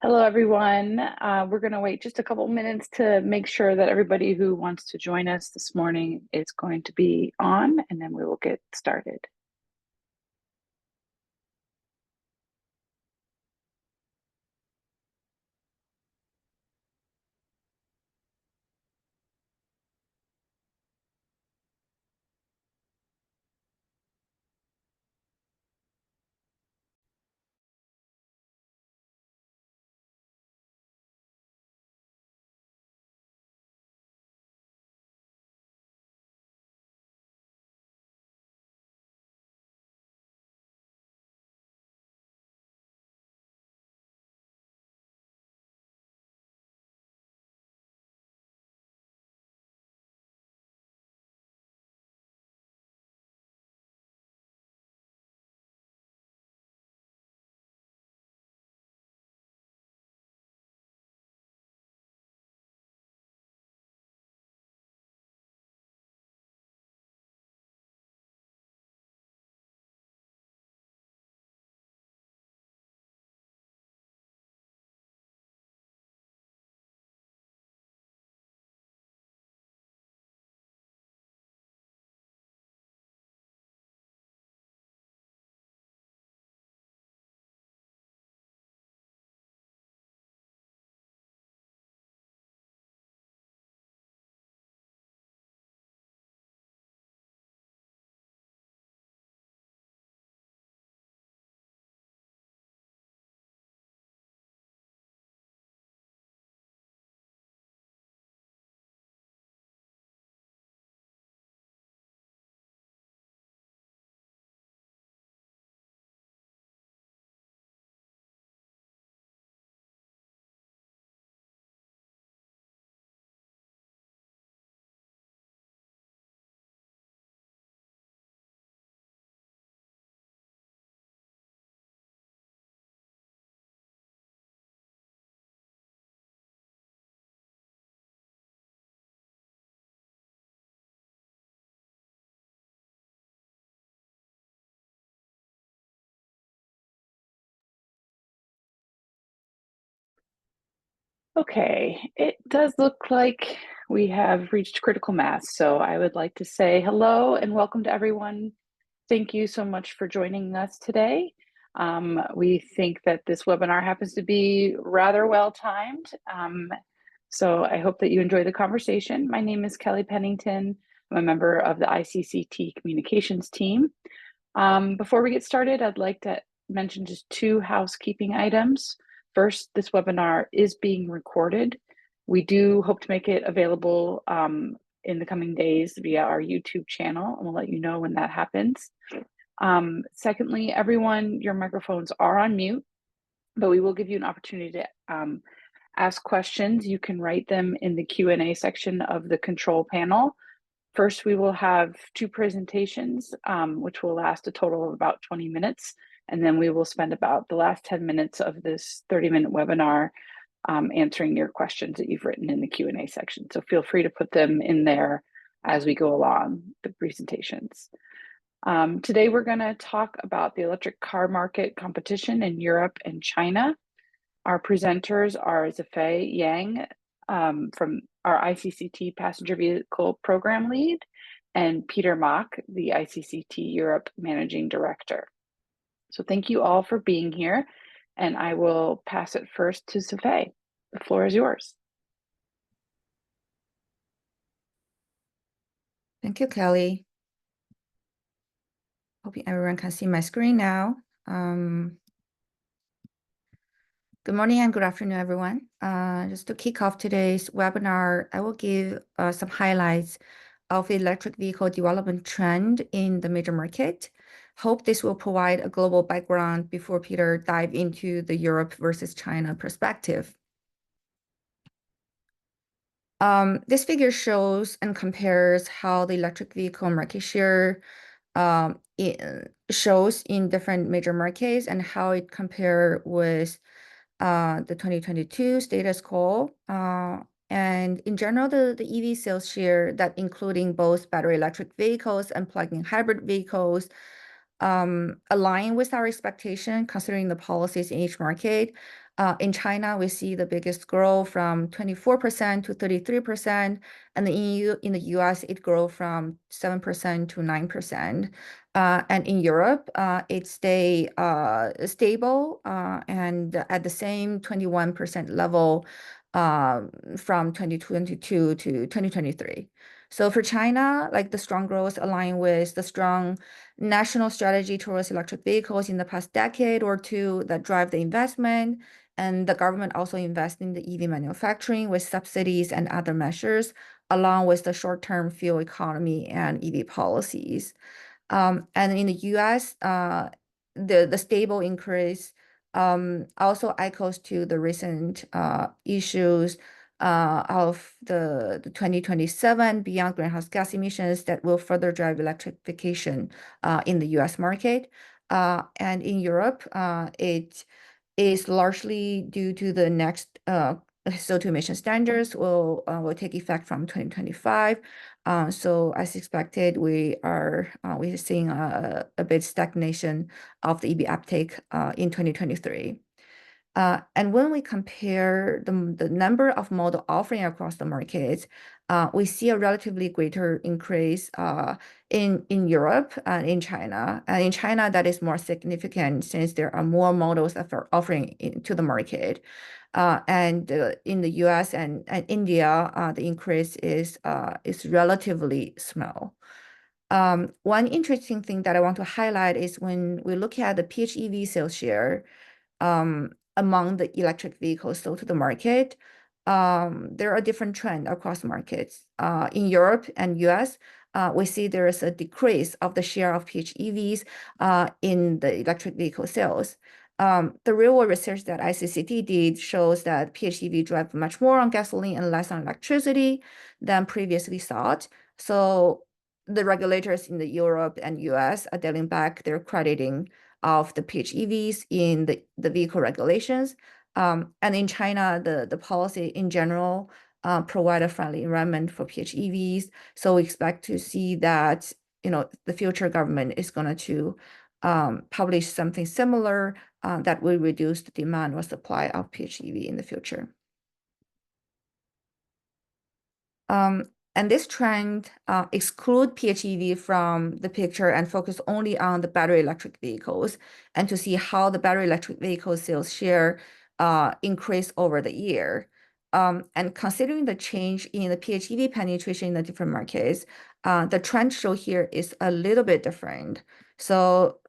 Hello, everyone. We're going to wait just a couple minutes to make sure that everybody who wants to join us this morning is going to be on, and then we will get started. Okay, it does look like we have reached critical mass. So I would like to say hello and welcome to everyone. Thank you so much for joining us today. We think that this webinar happens to be rather well timed. So I hope that you enjoy the conversation. My name is Kelly Pennington. I'm a member of the ICCT communications team. Before we get started, I'd like to mention just two housekeeping items. First, this webinar is being recorded. We do hope to make it available in the coming days via our YouTube channel, and we'll let you know when that happens. Secondly, everyone, your microphones are on mute, but we will give you an opportunity to ask questions. You can write them in the Q&A section of the control panel. First, we will have two presentations, which will last a total of about 20 minutes. And then we will spend about the last 10 minutes of this 30-minute webinar answering your questions that you've written in the Q&A section. So feel free to put them in there as we go along the presentations. Today, we're going to talk about the electric car market competition in Europe and China. Our presenters are Zifei Yang from our ICCT Passenger Vehicle Program Lead, and Peter Mock, the ICCT Europe Managing Director. So thank you all for being here, and I will pass it first to Zifei. The floor is yours. Thank you, Kelly. Hope everyone can see my screen now. Good morning and good afternoon, everyone. Just to kick off today's webinar, I will give some highlights of the electric vehicle development trend in the major market. Hope this will provide a global background before Peter dive into the Europe versus China perspective. This figure shows and compares how the electric vehicle market share it shows in different major markets and how it compares with the 2022 status quo. And in general, the EV sales share, that including both battery electric vehicles and plug-in hybrid vehicles, align with our expectation considering the policies in each market. In China, we see the biggest growth from 24% to 33%, and in the US, it grew from 7% to 9%. And in Europe, it stay stable and at the same 21% level from 2022 to 2023. So for China, like the strong growth align with the strong national strategy towards electric vehicles in the past decade or two that drive the investment. And the government also invests in the EV manufacturing with subsidies and other measures, along with the short-term fuel economy and EV policies. And in the US, the stable increase also echoes to the recent issues of the 2027 beyond greenhouse gas emissions that will further drive electrification in the US market. And in Europe, it is largely due to the next CO2 emission standards will take effect from 2025. So as expected, we are seeing a bit stagnation of the EV uptake in 2023. And when we compare the number of model offering across the markets, we see a relatively greater increase in Europe and in China. And in China, that is more significant since there are more models that are offering into the market. And in the US and India, the increase is relatively small. One interesting thing that I want to highlight is when we look at the PHEV sales share, among the electric vehicles sold to the market, there are different trends across markets. In Europe and US, we see there is a decrease of the share of PHEVs in the electric vehicle sales. The real-world research that ICCT did shows that PHEV drive much more on gasoline and less on electricity than previously thought. So the regulators in the Europe and US are dialing back their crediting of the PHEVs in the vehicle regulations. And in China, the policy in general provide a friendly environment for PHEVs. So we expect to see that, the future government is going to publish something similar that will reduce the demand or supply of PHEV in the future. And this trend exclude PHEV from the picture and focus only on the battery electric vehicles and to see how the battery electric vehicle sales share increase over the year. And considering the change in the PHEV penetration in the different markets, the trend shown here is a little bit different. So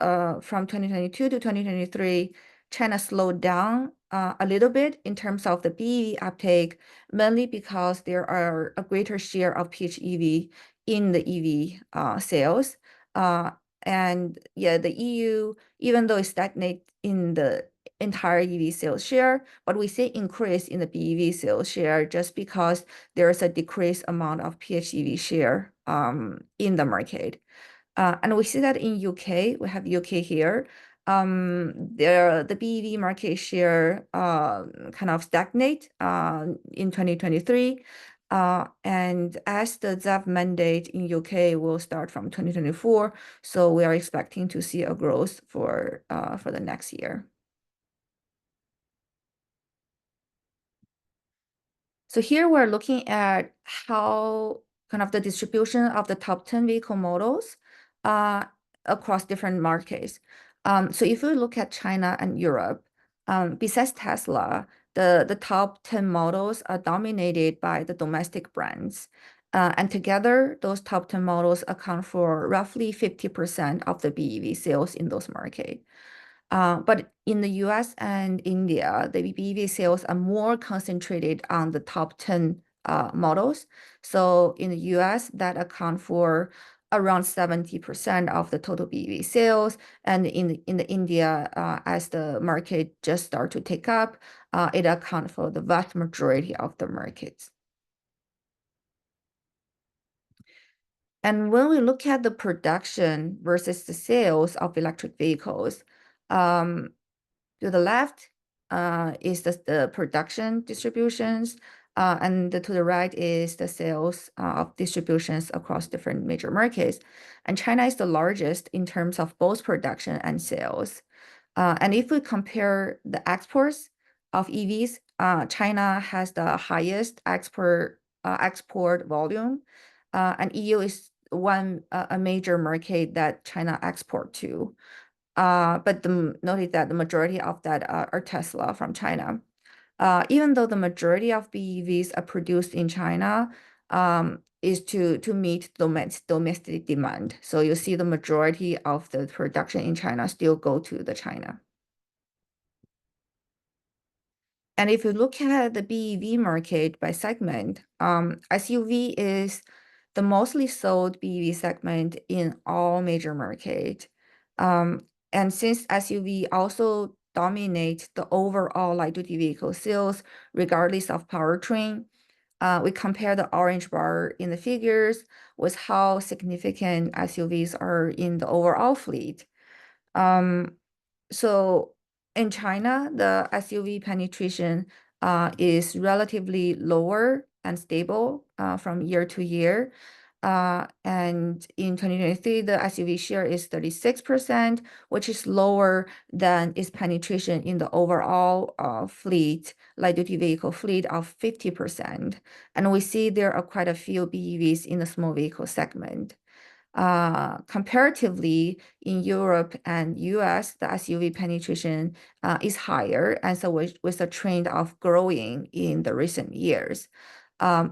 from 2022 to 2023, China slowed down a little bit in terms of the BEV uptake, mainly because there are a greater share of PHEV in the EV sales. And yeah, the EU, even though it stagnates in the entire EV sales share, but we see increase in the BEV sales share just because there is a decreased amount of PHEV share in the market. And we see that in UK, we have UK here. The BEV market share kind of stagnate in 2023. And as the ZEV mandate in UK will start from 2024, so we are expecting to see a growth for the next year. So here we're looking at how kind of the distribution of the top 10 vehicle models across different markets. So if we look at China and Europe, besides Tesla, the top 10 models are dominated by the domestic brands. And together, those top 10 models account for roughly 50% of the BEV sales in those markets. But in the US and India, the BEV sales are more concentrated on the top 10 models. So in the US, that account for around 70% of the total BEV sales. And in India, as the market just start to take up, it account for the vast majority of the markets. And when we look at the production versus the sales of electric vehicles, to the left is the production distributions. And to the right is the sales of distributions across different major markets. And China is the largest in terms of both production and sales. And if we compare the exports of EVs, China has the highest export volume, and EU is a major market that China export to. But notice that the majority of that are Tesla from China. Even though the majority of BEVs are produced in China, is to meet domestic demand. So you see the majority of the production in China still go to the China. And if you look at the BEV market by segment, SUV is the mostly sold BEV segment in all major markets. And since SUV also dominate the overall light-duty vehicle sales, regardless of powertrain, we compare the orange bar in the figures with how significant SUVs are in the overall fleet. So in China, the SUV penetration is relatively lower and stable from year to year. And in 2023, the SUV share is 36%, which is lower than its penetration in the overall fleet, light-duty vehicle fleet of 50%. And we see there are quite a few BEVs in the small vehicle segment. Comparatively, in Europe and US, the SUV penetration is higher, and so with a trend of growing in the recent years.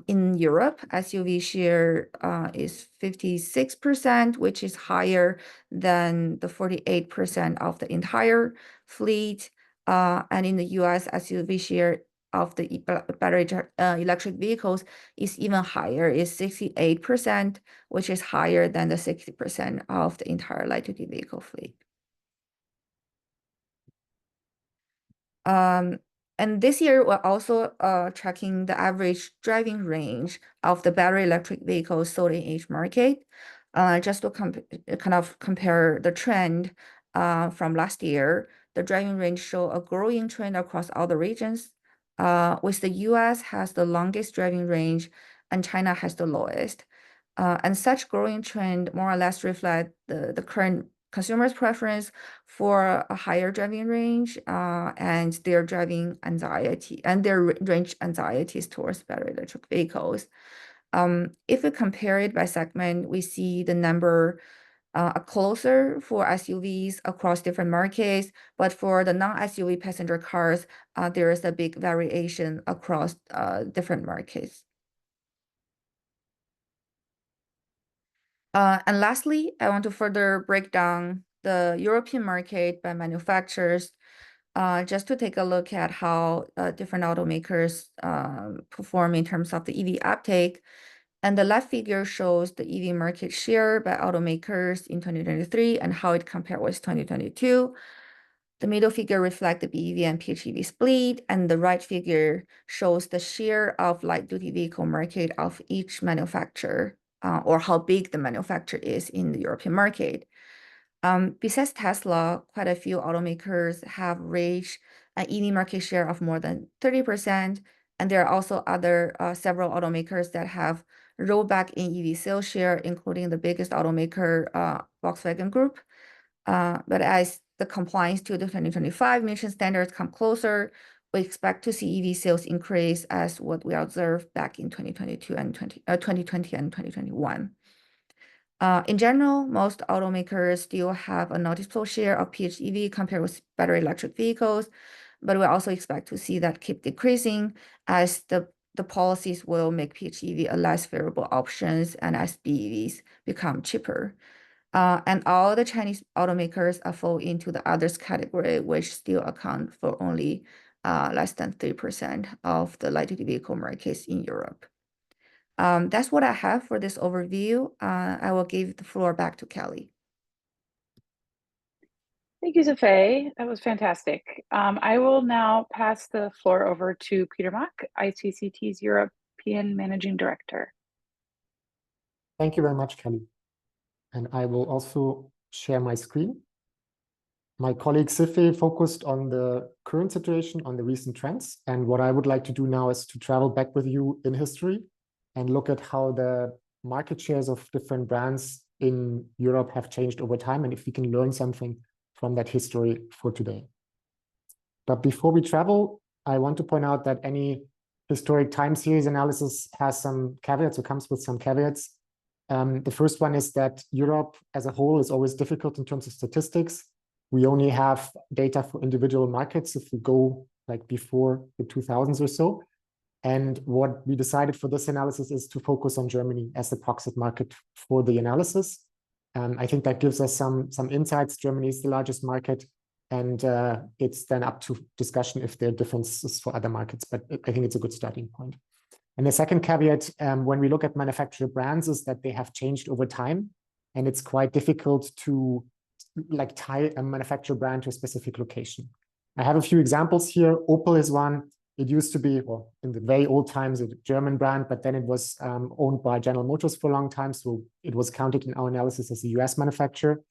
In Europe, SUV share is 56%, which is higher than the 48% of the entire fleet. And in the US, SUV share of the battery electric vehicles is even higher, is 68%, which is higher than the 60% of the entire light-duty vehicle fleet. And this year, we're also tracking the average driving range of the battery electric vehicles sold in each market, just to kind of compare the trend from last year. The driving range show a growing trend across all the regions, with the US has the longest driving range and China has the lowest. And such growing trend more or less reflect the current consumers' preference for a higher driving range and their driving anxiety and their range anxieties towards battery electric vehicles. If we compare it by segment, we see the number closer for SUVs across different markets, but for the non-SUV passenger cars, there is a big variation across different markets. And lastly, I want to further break down the European market by manufacturers, just to take a look at how different automakers perform in terms of the EV uptake. And the left figure shows the EV market share by automakers in 2023 and how it compared with 2022. The middle figure reflects the BEV and PHEV split, and the right figure shows the share of light-duty vehicle market of each manufacturer, or how big the manufacturer is in the European market. Besides Tesla, quite a few automakers have reached an EV market share of more than 30%, and there are also other several automakers that have rolled back in EV sales share, including the biggest automaker, Volkswagen Group. But as the compliance to the 2025 emission standards come closer, we expect to see EV sales increase as what we observed back in 2022 and 2020 and 2021. In general, most automakers still have a noticeable share of PHEV compared with battery electric vehicles, but we also expect to see that keep decreasing as the policies will make PHEV a less favorable options and as BEVs become cheaper. And all the Chinese automakers fall into the others category, which still account for only less than 3% of the light-duty vehicle markets in Europe. That's what I have for this overview. I will give the floor back to Kelly. Thank you, Zafei. That was fantastic. I will now pass the floor over to Peter Mock, ICCT's European Managing Director. Thank you very much, Kelly. And I will also share my screen. My colleague Sife focused on the current situation, on the recent trends. And what I would like to do now is to travel back with you in history and look at how the market shares of different brands in Europe have changed over time, and if we can learn something from that history for today. But before we travel, I want to point out that any historic time series analysis has some caveats, or comes with some caveats. The first one is that Europe as a whole is always difficult in terms of statistics. We only have data for individual markets if we go like before the 2000s or so. And what we decided for this analysis is to focus on Germany as the proxy market for the analysis. I think that gives us some insights. Germany is the largest market, and it's then up to discussion if there are differences for other markets, but I think it's a good starting point. And the second caveat, when we look at manufacturer brands, is that they have changed over time, and it's quite difficult to like tie a manufacturer brand to a specific location. I have a few examples here. Opel is one. It used to be, well, in the very old times, a German brand, but then it was owned by General Motors for a long time. So it was counted in our analysis as a US manufacturer.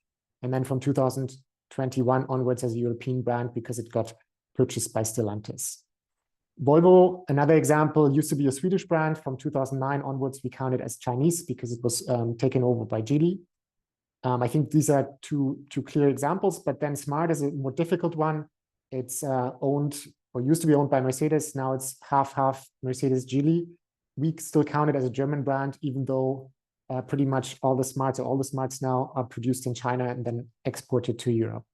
And then from 2021 onwards as a European brand because it got purchased by Stellantis. Volvo, another example, used to be a Swedish brand. From 2009 onwards, we count it as Chinese because it was taken over by Geely. I think these are two clear examples, but then Smart is a more difficult one. It's owned or used to be owned by Mercedes. Now it's half Mercedes Geely. We still count it as a German brand, even though pretty much all the Smarts now are produced in China and then exported to Europe.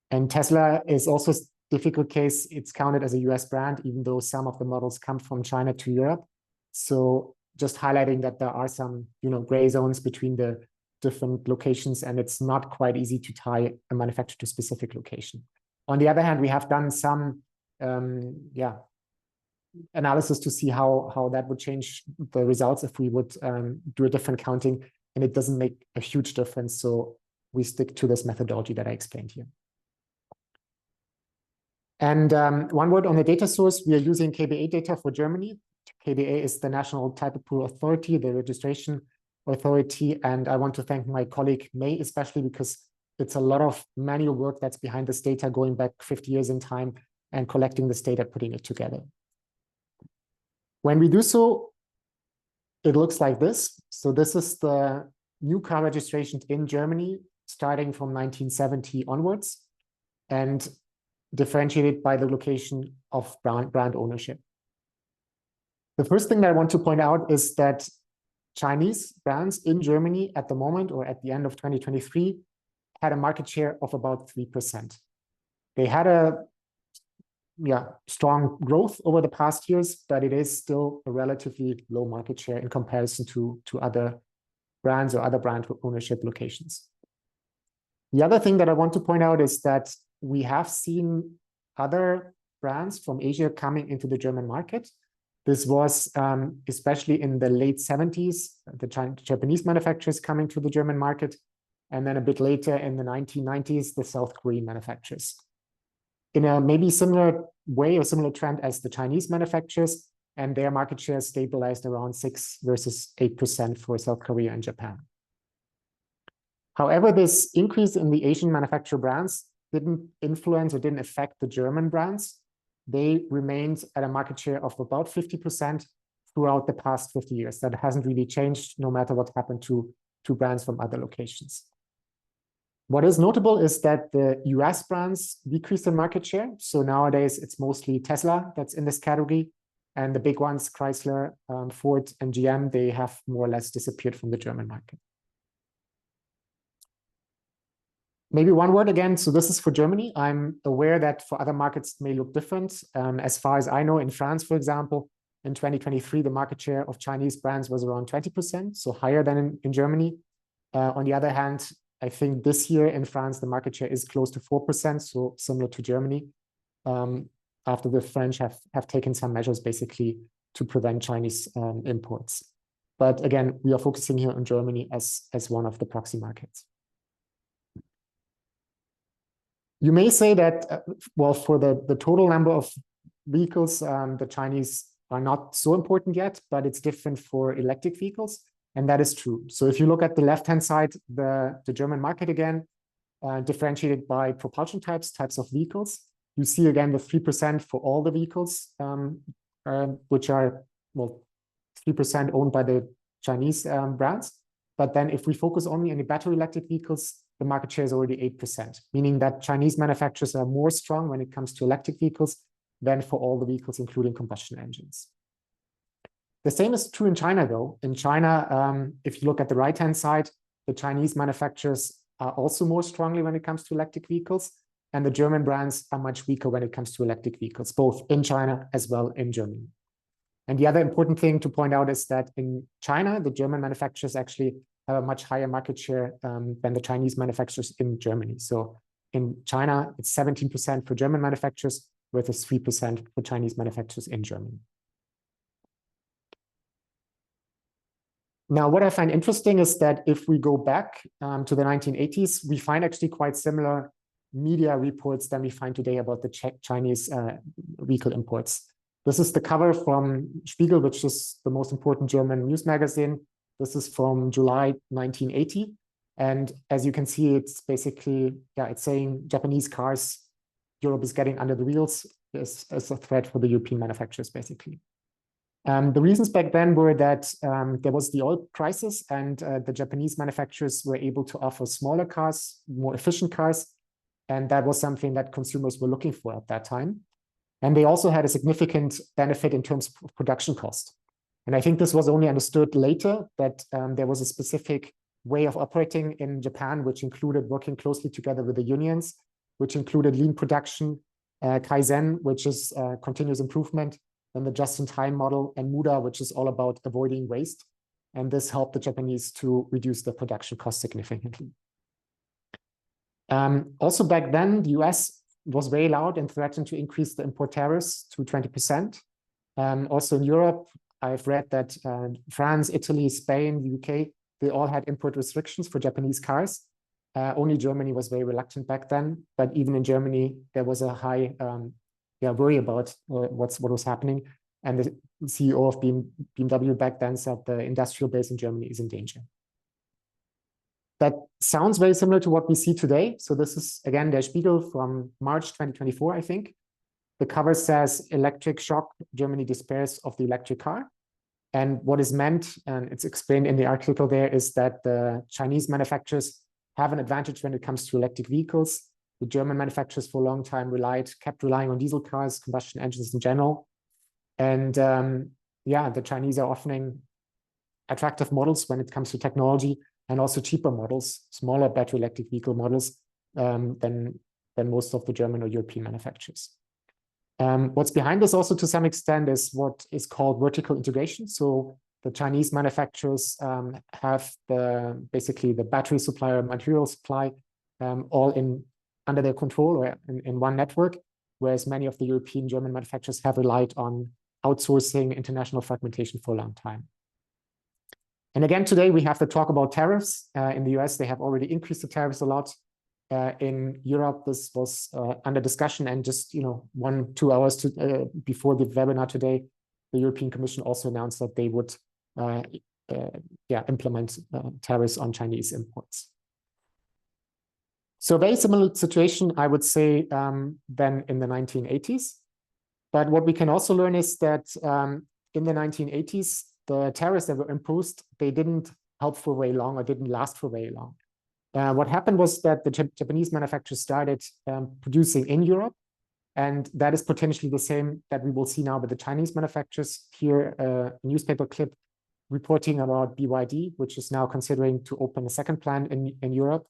And Tesla is also a difficult case. It's counted as a US brand, even though some of the models come from China to Europe. So just highlighting that there are some, gray zones between the different locations, and it's not quite easy to tie a manufacturer to a specific location. On the other hand, we have done some analysis to see how that would change the results if we would do a different counting, and it doesn't make a huge difference. So we stick to this methodology that I explained here. And one word on the data source, we are using KBA data for Germany. KBA is the National Type Approval Authority, the registration authority. And I want to thank my colleague May, especially because it's a lot of manual work that's behind this data, going back 50 years in time and collecting this data, putting it together. When we do so, it looks like this. So this is the new car registration in Germany, starting from 1970 onwards, and differentiated by the location of brand ownership. The first thing that I want to point out is that Chinese brands in Germany at the moment, or at the end of 2023, had a market share of about 3%. They had a strong growth over the past years, but it is still a relatively low market share in comparison to other brands or other brand ownership locations. The other thing that I want to point out is that we have seen other brands from Asia coming into the German market. This was especially in the late 70s, the Japanese manufacturers coming to the German market, and then a bit later in the 1990s, the South Korean manufacturers. In a maybe similar way or similar trend as the Chinese manufacturers, and their market share stabilized around 6 versus 8% for South Korea and Japan. However, this increase in the Asian manufacturer brands didn't influence or didn't affect the German brands. They remained at a market share of about 50% throughout the past 50 years. That hasn't really changed no matter what happened to brands from other locations. What is notable is that the US brands decreased in market share. So nowadays it's mostly Tesla that's in this category. And the big ones, Chrysler, Ford, and GM, they have more or less disappeared from the German market. Maybe one word again. So this is for Germany. I'm aware that for other markets it may look different. As far as I know, in France, for example, in 2023, the market share of Chinese brands was around 20%, so higher than in Germany. On the other hand, I think this year in France, the market share is close to 4%, so similar to Germany, after the French have taken some measures basically to prevent Chinese imports. But again, we are focusing here on Germany as one of the proxy markets. You may say that, well, for the total number of vehicles, the Chinese are not so important yet, but it's different for electric vehicles. And that is true. So if you look at the left-hand side, the German market again, differentiated by propulsion types of vehicles. You see again the 3% for all the vehicles, which are, well, 3% owned by the Chinese brands. But then if we focus only on the battery electric vehicles, the market share is already 8%, meaning that Chinese manufacturers are more strong when it comes to electric vehicles than for all the vehicles, including combustion engines. The same is true in China, though. In China, if you look at the right-hand side, the Chinese manufacturers are also more strongly when it comes to electric vehicles, and the German brands are much weaker when it comes to electric vehicles, both in China as well in Germany. And the other important thing to point out is that in China, the German manufacturers actually have a much higher market share than the Chinese manufacturers in Germany. So in China, it's 17% for German manufacturers versus 3% for Chinese manufacturers in Germany. Now, what I find interesting is that if we go back to the 1980s, we find actually quite similar media reports than we find today about the Chinese vehicle imports. This is the cover from Spiegel, which is the most important German news magazine. This is from July 1980. And as you can see, it's basically, it's saying Japanese cars, Europe is getting under the wheels as a threat for the European manufacturers, basically. The reasons back then were that there was the oil crisis, and the Japanese manufacturers were able to offer smaller cars, more efficient cars. And that was something that consumers were looking for at that time. And they also had a significant benefit in terms of production cost. And I think this was only understood later, that there was a specific way of operating in Japan, which included working closely together with the unions, which included lean production, Kaizen, which is continuous improvement, and the just-in-time model, and Muda, which is all about avoiding waste. And this helped the Japanese to reduce their production cost significantly. Also back then, the US was very loud and threatened to increase the import tariffs to 20%. Also in Europe, I've read that France, Italy, Spain, the UK, they all had import restrictions for Japanese cars. Only Germany was very reluctant back then. But even in Germany, there was a high worry about what was happening. And the CEO of BMW back then said the industrial base in Germany is in danger. That sounds very similar to what we see today. So this is, again, Der Spiegel from March 2024, I think. The cover says, electric shock, Germany despairs of the electric car. And what is meant, and it's explained in the article there, is that the Chinese manufacturers have an advantage when it comes to electric vehicles. The German manufacturers for a long time kept relying on diesel cars, combustion engines in general. And the Chinese are offering attractive models when it comes to technology, and also cheaper models, smaller battery electric vehicle models than most of the German or European manufacturers. What's behind this also to some extent is what is called vertical integration. So the Chinese manufacturers have basically the battery supplier, material supply, all under their control or in one network, whereas many of the European German manufacturers have relied on outsourcing international fragmentation for a long time. And again, today we have to talk about tariffs. In the US, they have already increased the tariffs a lot. In Europe, this was under discussion, and just 1-2 hours before the webinar today, the European Commission also announced that they would implement tariffs on Chinese imports. So a very similar situation, I would say, than in the 1980s. But what we can also learn is that in the 1980s, the tariffs that were imposed, they didn't help for very long or didn't last for very long. What happened was that the Japanese manufacturers started producing in Europe, and that is potentially the same that we will see now with the Chinese manufacturers. Here, a newspaper clip reporting about BYD, which is now considering to open a second plant in Europe.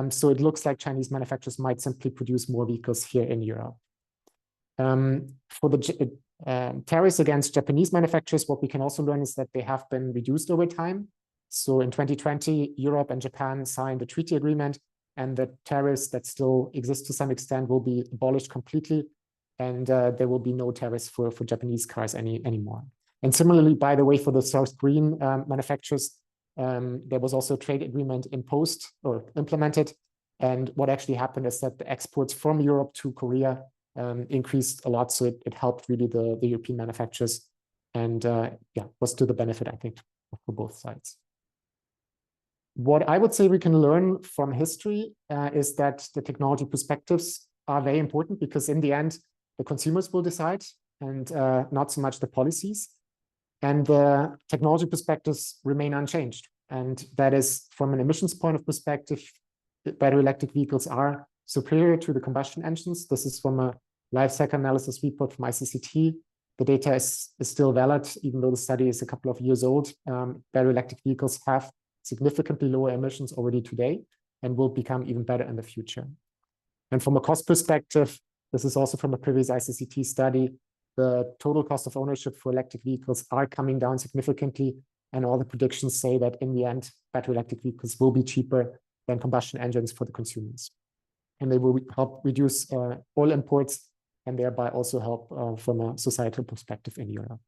So it looks like Chinese manufacturers might simply produce more vehicles here in Europe. For the tariffs against Japanese manufacturers, what we can also learn is that they have been reduced over time. So in 2020, Europe and Japan signed a treaty agreement, and the tariffs that still exist to some extent will be abolished completely. And there will be no tariffs for Japanese cars anymore. And similarly, by the way, for the South Korean manufacturers, there was also a trade agreement imposed or implemented. And what actually happened is that the exports from Europe to Korea increased a lot. So it helped really the European manufacturers, and was to the benefit, I think, for both sides. What I would say we can learn from history is that the technology perspectives are very important, because in the end, the consumers will decide, and not so much the policies. And the technology perspectives remain unchanged. And that is, from an emissions point of perspective, battery electric vehicles are superior to the combustion engines. This is from a life cycle analysis report from ICCT. The data is still valid, even though the study is a couple of years old. Battery electric vehicles have significantly lower emissions already today and will become even better in the future. And from a cost perspective, this is also from a previous ICCT study, the total cost of ownership for electric vehicles are coming down significantly. And all the predictions say that in the end, battery electric vehicles will be cheaper than combustion engines for the consumers. And they will help reduce oil imports, and thereby also help from a societal perspective in Europe.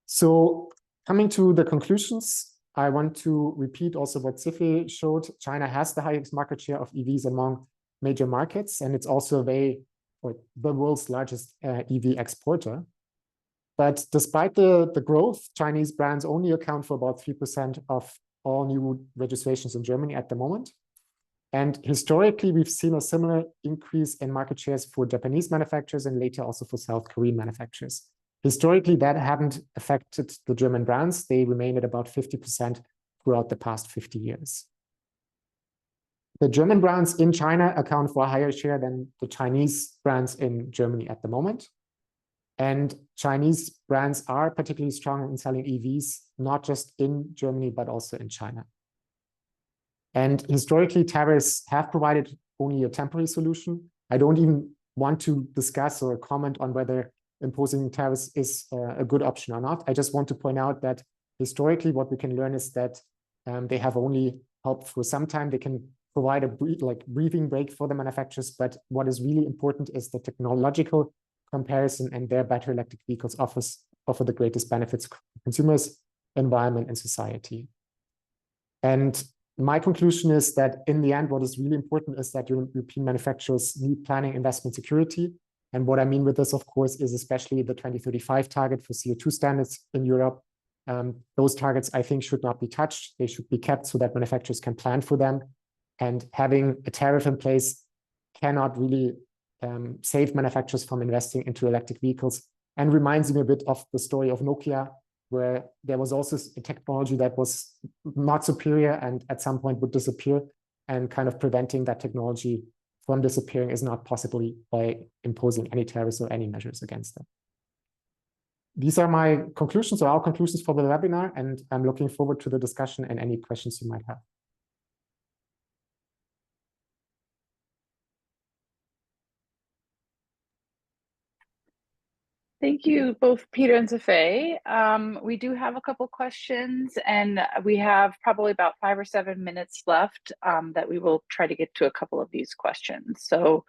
So coming to the conclusions, I want to repeat also what Sifi showed. China has the highest market share of EVs among major markets, and it's also the world's largest EV exporter. But despite the growth, Chinese brands only account for about 3% of all new registrations in Germany at the moment. And historically, we've seen a similar increase in market shares for Japanese manufacturers and later also for South Korean manufacturers. Historically, that hadn't affected the German brands. They remain at about 50% throughout the past 50 years. The German brands in China account for a higher share than the Chinese brands in Germany at the moment. And Chinese brands are particularly strong in selling EVs, not just in Germany, but also in China. And historically, tariffs have provided only a temporary solution. I don't even want to discuss or comment on whether imposing tariffs is a good option or not. I just want to point out that historically, what we can learn is that they have only helped for some time. They can provide a breathing break for the manufacturers. But what is really important is the technological comparison, and their battery electric vehicles offer the greatest benefits for consumers, environment, and society. And my conclusion is that in the end, what is really important is that European manufacturers need planning investment security. And what I mean with this, of course, is especially the 2035 target for CO2 standards in Europe. Those targets, I think, should not be touched. They should be kept so that manufacturers can plan for them. And having a tariff in place cannot really save manufacturers from investing into electric vehicles, and reminds me a bit of the story of Nokia, where there was also a technology that was not superior and at some point would disappear, and kind of preventing that technology from disappearing is not possible by imposing any tariffs or any measures against them. These are my conclusions, or our conclusions for the webinar, and I'm looking forward to the discussion and any questions you might have. Thank you, both Peter and Zafei. We do have a couple questions, and we have probably about 5 or 7 minutes left that we will try to get to a couple of these questions. So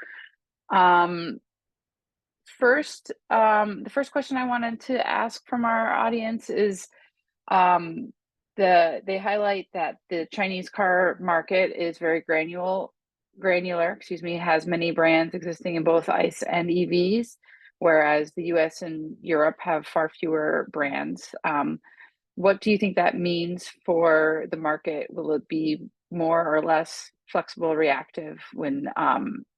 first, the first question I wanted to ask from our audience is, they highlight that the Chinese car market is very granular, has many brands existing in both ICE and EVs, whereas the US and Europe have far fewer brands. What do you think that means for the market? Will it be more or less flexible, reactive when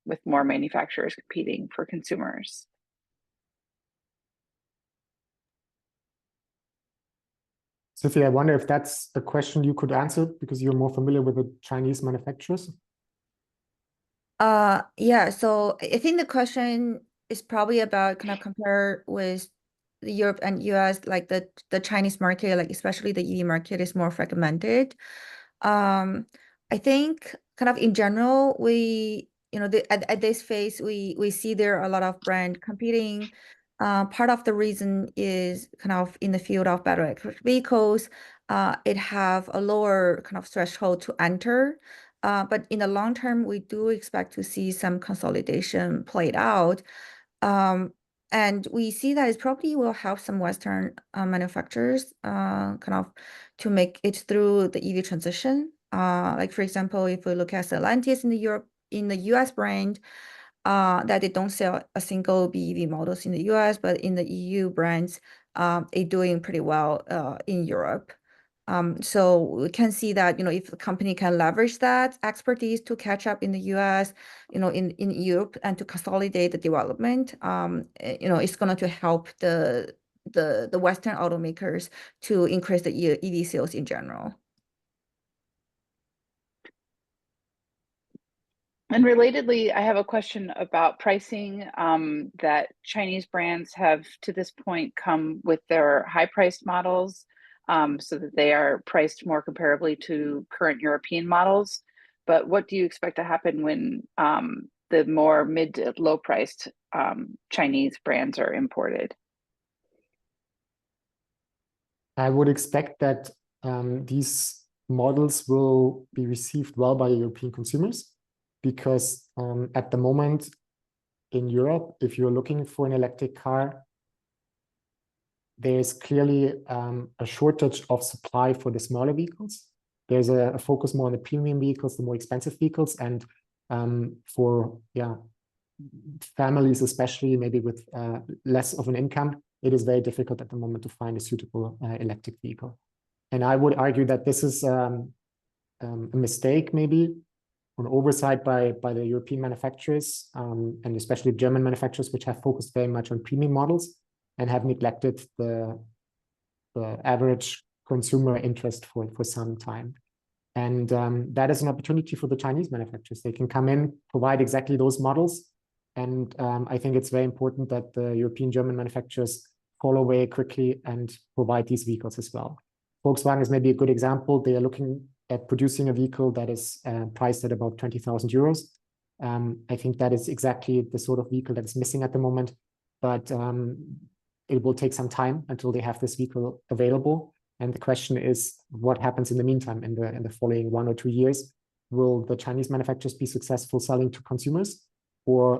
with more manufacturers competing for consumers? Sophie, I wonder if that's a question you could answer, because you're more familiar with the Chinese manufacturers. Yeah, so I think the question is probably about kind of compare with the Europe and US, like the Chinese market, like especially the EV market is more fragmented. I think kind of in general, at this phase, we see there are a lot of brand competing. Part of the reason is kind of in the field of battery electric vehicles, it have a lower kind of threshold to enter. But in the long term, we do expect to see some consolidation played out. And we see that it probably will help some Western manufacturers kind of to make it through the EV transition. Like for example, if we look at Stellantis in the US brand, that they don't sell a single BEV models in the US, but in the EU brands, they're doing pretty well in Europe. So we can see that, if the company can leverage that expertise to catch up in the US, in Europe, and to consolidate the development, it's going to help the Western automakers to increase the EV sales in general. And relatedly, I have a question about pricing, that Chinese brands have to this point come with their high-priced models, so that they are priced more comparably to current European models. But what do you expect to happen when the more mid to low-priced Chinese brands are imported? I would expect that these models will be received well by European consumers, because at the moment in Europe, if you're looking for an electric car, there's clearly a shortage of supply for the smaller vehicles. There's a focus more on the premium vehicles, the more expensive vehicles, and for families, especially maybe with less of an income, it is very difficult at the moment to find a suitable electric vehicle. And I would argue that this is a mistake, maybe an oversight by the European manufacturers, and especially German manufacturers, which have focused very much on premium models and have neglected the average consumer interest for some time. And that is an opportunity for the Chinese manufacturers. They can come in, provide exactly those models. And I think it's very important that the European German manufacturers follow very quickly and provide these vehicles as well. Volkswagen is maybe a good example. They are looking at producing a vehicle that is priced at about 20,000 euros. I think that is exactly the sort of vehicle that is missing at the moment, but it will take some time until they have this vehicle available. And the question is, what happens in the meantime, in the following 1 or 2 years? Will the Chinese manufacturers be successful selling to consumers? Or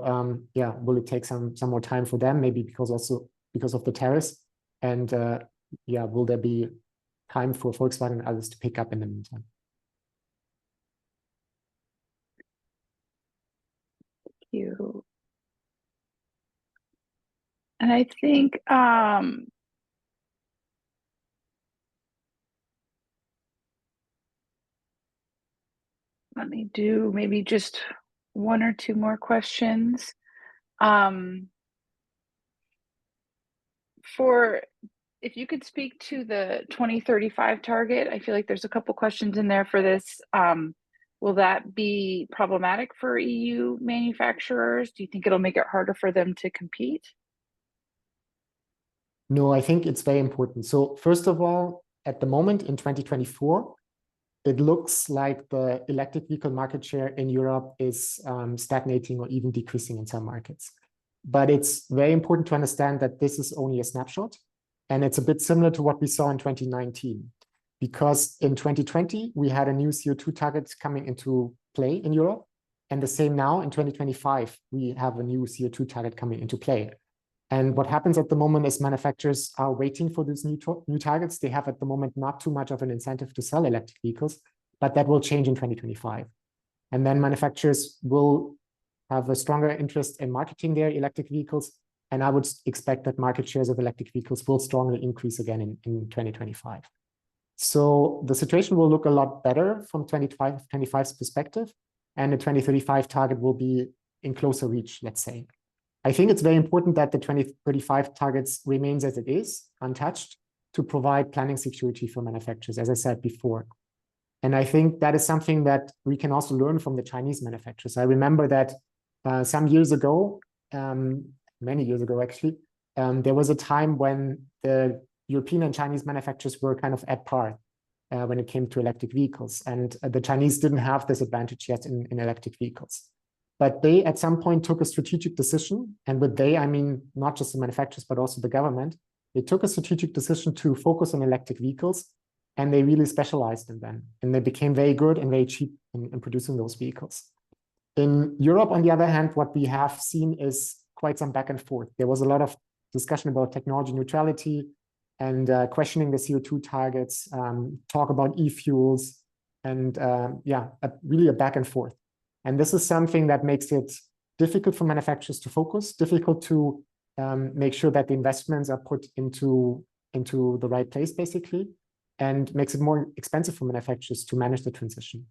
will it take some more time for them, maybe because of the tariffs? And will there be time for Volkswagen and others to pick up in the meantime? Thank you. And I think let me do maybe just 1 or 2 more questions. If you could speak to the 2035 target, I feel like there's a couple questions in there for this. Will that be problematic for EU manufacturers? Do you think it'll make it harder for them to compete? No, I think it's very important. So first of all, at the moment in 2024, it looks like the electric vehicle market share in Europe is stagnating or even decreasing in some markets. But it's very important to understand that this is only a snapshot. And it's a bit similar to what we saw in 2019. Because in 2020, we had a new CO2 target coming into play in Europe. And the same now in 2025, we have a new CO2 target coming into play. And what happens at the moment is manufacturers are waiting for these new targets. They have at the moment not too much of an incentive to sell electric vehicles, but that will change in 2025. And then manufacturers will have a stronger interest in marketing their electric vehicles. And I would expect that market shares of electric vehicles will strongly increase again in 2025. So the situation will look a lot better from 2025's perspective. And the 2035 target will be in closer reach, let's say. I think it's very important that the 2035 targets remains as it is, untouched, to provide planning security for manufacturers, as I said before. And I think that is something that we can also learn from the Chinese manufacturers. I remember that some years ago, many years ago actually, there was a time when the European and Chinese manufacturers were kind of at par when it came to electric vehicles. And the Chinese didn't have this advantage yet in electric vehicles. But they at some point took a strategic decision. And with they, I mean, not just the manufacturers, but also the government. They took a strategic decision to focus on electric vehicles. And they really specialized in them. And they became very good and very cheap in producing those vehicles. In Europe, on the other hand, what we have seen is quite some back and forth. There was a lot of discussion about technology neutrality and questioning the CO2 targets, talk about e-fuels, and really a back and forth. And this is something that makes it difficult for manufacturers to focus, difficult to make sure that the investments are put into the right place, basically. and makes it more expensive for manufacturers to manage the transition.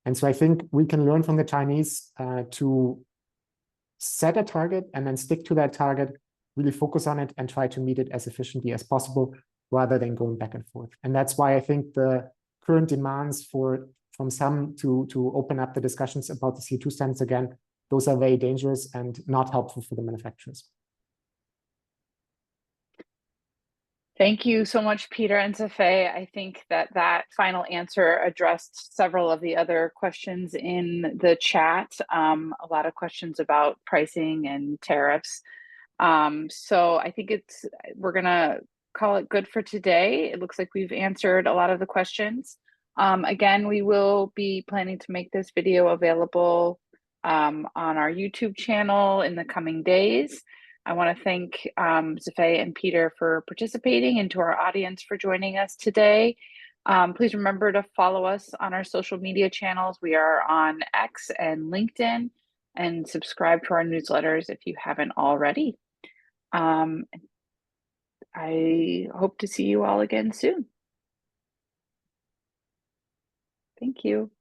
And so I think we can learn from the Chinese to set a target and then stick to that target, really focus on it and try to meet it as efficiently as possible rather than going back and forth. And that's why I think the current demands from some to open up the discussions about the CO2 standards again, those are very dangerous and not helpful for the manufacturers. Thank you so much, Peter and Zafei. I think that final answer addressed several of the other questions in the chat. A lot of questions about pricing and tariffs. So I think we're gonna call it good for today. It looks like we've answered a lot of the questions. Again, we will be planning to make this video available on our YouTube channel in the coming days. I want to thank Zafei and Peter for participating, and to our audience for joining us today. Please remember to follow us on our social media channels. We are on X and LinkedIn, and subscribe to our newsletters if you haven't already. I hope to see you all again soon. Thank you.